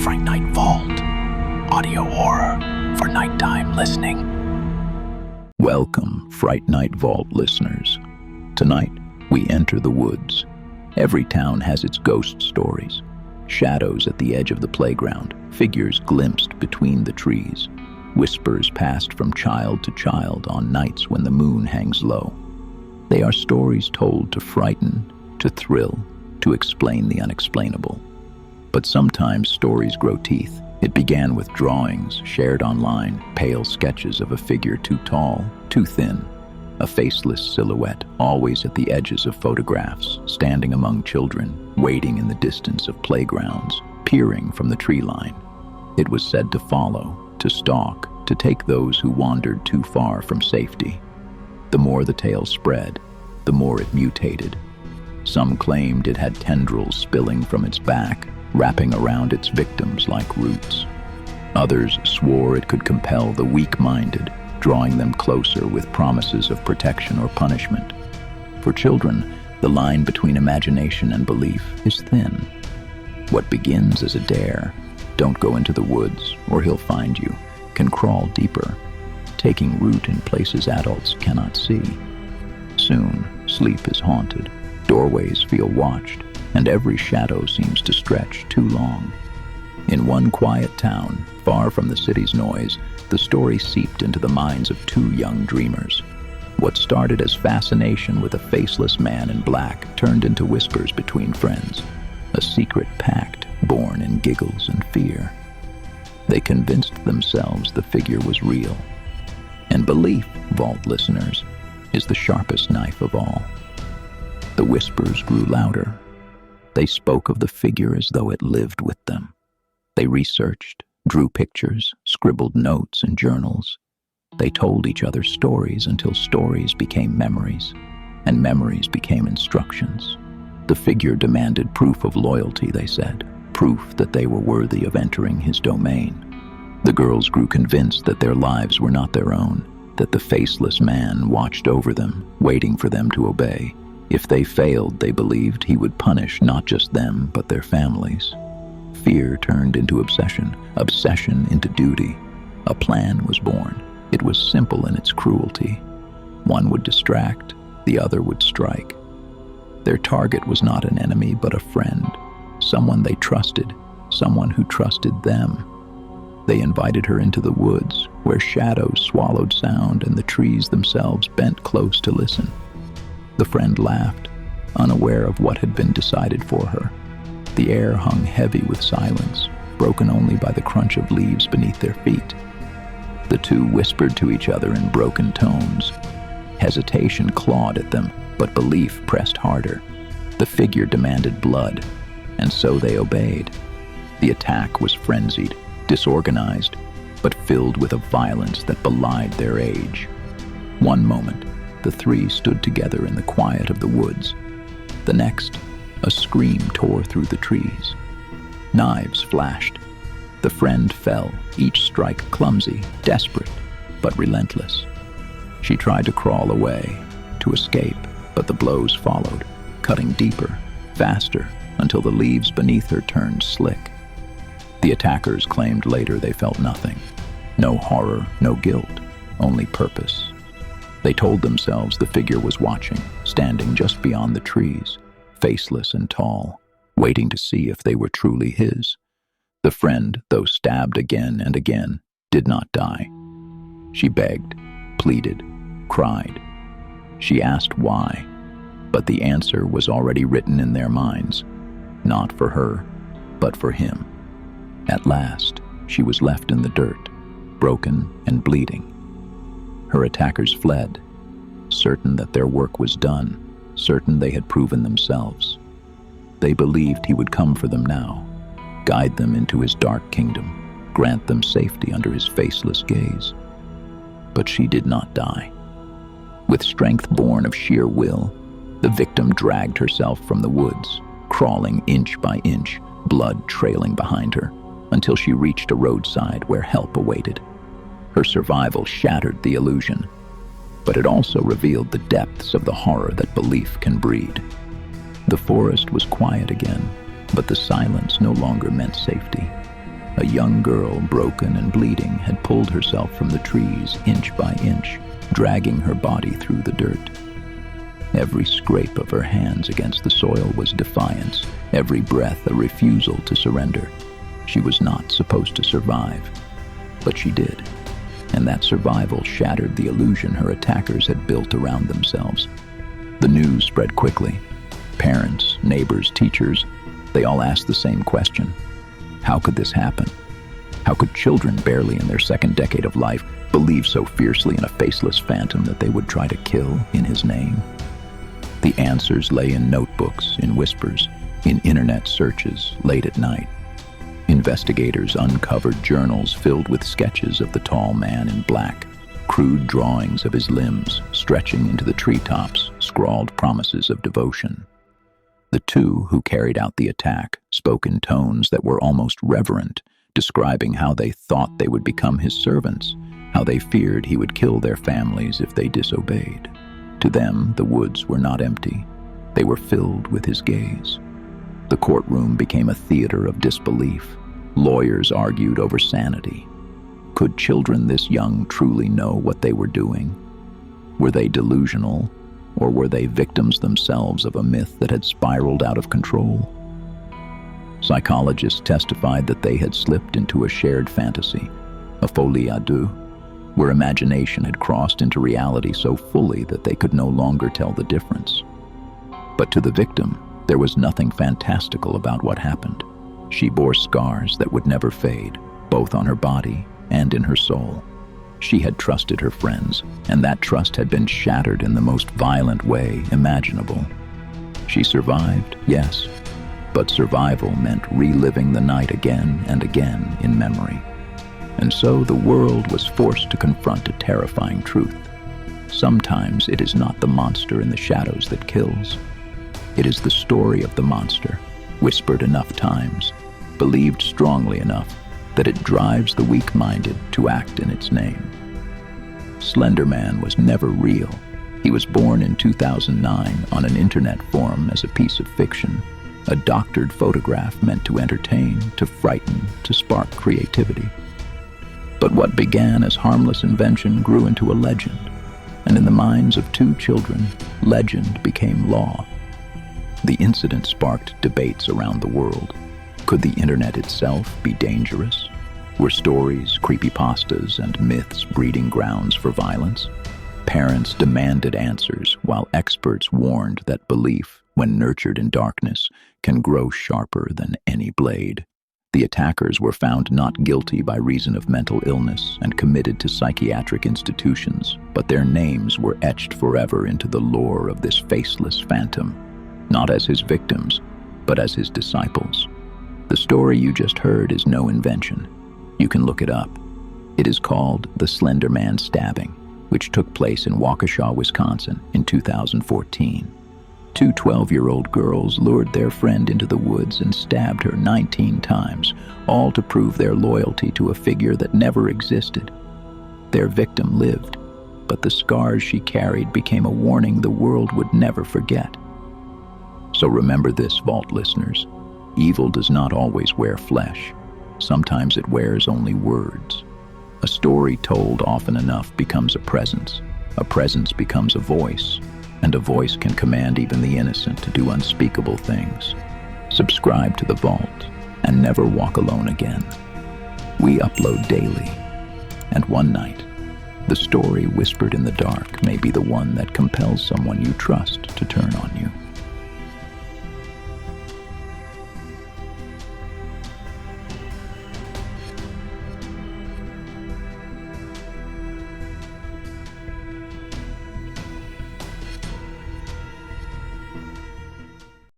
Fright Night Vault. Audio horror for nighttime listening. Welcome, Fright Night Vault listeners. Tonight, we enter the woods. Every town has its ghost stories. Shadows at the edge of the playground, figures glimpsed between the trees, whispers passed from child to child on nights when the moon hangs low. They are stories told to frighten, to thrill, to explain the unexplainable. But sometimes stories grow teeth. It began with drawings shared online, pale sketches of a figure too tall, too thin, a faceless silhouette always at the edges of photographs, standing among children, waiting in the distance of playgrounds, peering from the tree line. It was said to follow, to stalk, to take those who wandered too far from safety. The more the tale spread, the more it mutated. Some claimed it had tendrils spilling from its back, wrapping around its victims like roots. Others swore it could compel the weak-minded, drawing them closer with promises of protection or punishment. For children, the line between imagination and belief is thin. What begins as a dare, "Don't go into the woods or he'll find you," can crawl deeper, taking root in places adults cannot see. Soon, sleep is haunted, doorways feel watched, and every shadow seems to stretch too long. In one quiet town, far from the city's noise, the story seeped into the minds of two young dreamers. What started as fascination with a faceless man in black turned into whispers between friends, a secret pact born in giggles and fear. They convinced themselves the figure was real. And belief, Vault listeners, is the sharpest knife of all. The whispers grew louder. They spoke of the figure as though it lived with them. They researched, drew pictures, scribbled notes in journals. They told each other stories until stories became memories, and memories became instructions. The figure demanded proof of loyalty, they said, proof that they were worthy of entering his domain. The girls grew convinced that their lives were not their own, that the faceless man watched over them, waiting for them to obey. If they failed, they believed he would punish not just them, but their families. Fear turned into obsession, obsession into duty. A plan was born. It was simple in its cruelty. One would distract, the other would strike. Their target was not an enemy, but a friend, someone they trusted, someone who trusted them. They invited her into the woods, where shadows swallowed sound and the trees themselves bent close to listen. The friend laughed, unaware of what had been decided for her. The air hung heavy with silence, broken only by the crunch of leaves beneath their feet. The two whispered to each other in broken tones. Hesitation clawed at them, but belief pressed harder. The figure demanded blood, and so they obeyed. The attack was frenzied, disorganized, but filled with a violence that belied their age. One moment, the three stood together in the quiet of the woods. The next, a scream tore through the trees. Knives flashed. The friend fell, each strike clumsy, desperate, but relentless. She tried to crawl away, to escape, but the blows followed, cutting deeper, faster, until the leaves beneath her turned slick. The attackers claimed later they felt nothing. No horror, no guilt, only purpose. They told themselves the figure was watching, standing just beyond the trees, faceless and tall, waiting to see if they were truly his. The friend, though stabbed again and again, did not die. She begged, pleaded, cried. She asked why, but the answer was already written in their minds, not for her, but for him. At last, she was left in the dirt, broken and bleeding. Her attackers fled, certain that their work was done, certain they had proven themselves. They believed he would come for them now, guide them into his dark kingdom, grant them safety under his faceless gaze. But she did not die. With strength born of sheer will, the victim dragged herself from the woods, crawling inch by inch, blood trailing behind her, until she reached a roadside where help awaited. Her survival shattered the illusion, but it also revealed the depths of the horror that belief can breed. The forest was quiet again, but the silence no longer meant safety. A young girl, broken and bleeding, had pulled herself from the trees inch by inch, dragging her body through the dirt. Every scrape of her hands against the soil was defiance, every breath a refusal to surrender. She was not supposed to survive, but she did. And that survival shattered the illusion her attackers had built around themselves. The news spread quickly. Parents, neighbors, teachers, they all asked the same question. How could this happen? How could children barely in their second decade of life believe so fiercely in a faceless phantom that they would try to kill in his name? The answers lay in notebooks, in whispers, in internet searches late at night. Investigators uncovered journals filled with sketches of the tall man in black, crude drawings of his limbs stretching into the treetops, scrawled promises of devotion. The two who carried out the attack spoke in tones that were almost reverent, describing how they thought they would become his servants, how they feared he would kill their families if they disobeyed. To them, the woods were not empty. They were filled with his gaze. The courtroom became a theater of disbelief. Lawyers argued over sanity. Could children this young truly know what they were doing? Were they delusional, or were they victims themselves of a myth that had spiraled out of control? Psychologists testified that they had slipped into a shared fantasy, a folie à deux, where imagination had crossed into reality so fully that they could no longer tell the difference. But to the victim, there was nothing fantastical about what happened. She bore scars that would never fade, both on her body and in her soul. She had trusted her friends, and that trust had been shattered in the most violent way imaginable. She survived, yes, but survival meant reliving the night again and again in memory. And so the world was forced to confront a terrifying truth. Sometimes it is not the monster in the shadows that kills. It is the story of the monster, whispered enough times, believed strongly enough that it drives the weak-minded to act in its name. Slenderman was never real. He was born in 2009 on an internet forum as a piece of fiction, a doctored photograph meant to entertain, to frighten, to spark creativity. But what began as harmless invention grew into a legend, and in the minds of two children, legend became law. The incident sparked debates around the world. Could the internet itself be dangerous? Were stories, creepypastas, and myths breeding grounds for violence? Parents demanded answers, while experts warned that belief, when nurtured in darkness, can grow sharper than any blade. The attackers were found not guilty by reason of mental illness and committed to psychiatric institutions, but their names were etched forever into the lore of this faceless phantom, not as his victims, but as his disciples. The story you just heard is no invention. You can look it up. It is called The Slenderman Stabbing, which took place in Waukesha, Wisconsin in 2014. Two 12-year-old girls lured their friend into the woods and stabbed her 19 times, all to prove their loyalty to a figure that never existed. Their victim lived, but the scars she carried became a warning the world would never forget. So remember this, Vault listeners. Evil does not always wear flesh. Sometimes it wears only words. A story told often enough becomes a presence becomes a voice, and a voice can command even the innocent to do unspeakable things. Subscribe to the Vault and never walk alone again. We upload daily, and one night, the story whispered in the dark may be the one that compels someone you trust to turn on you.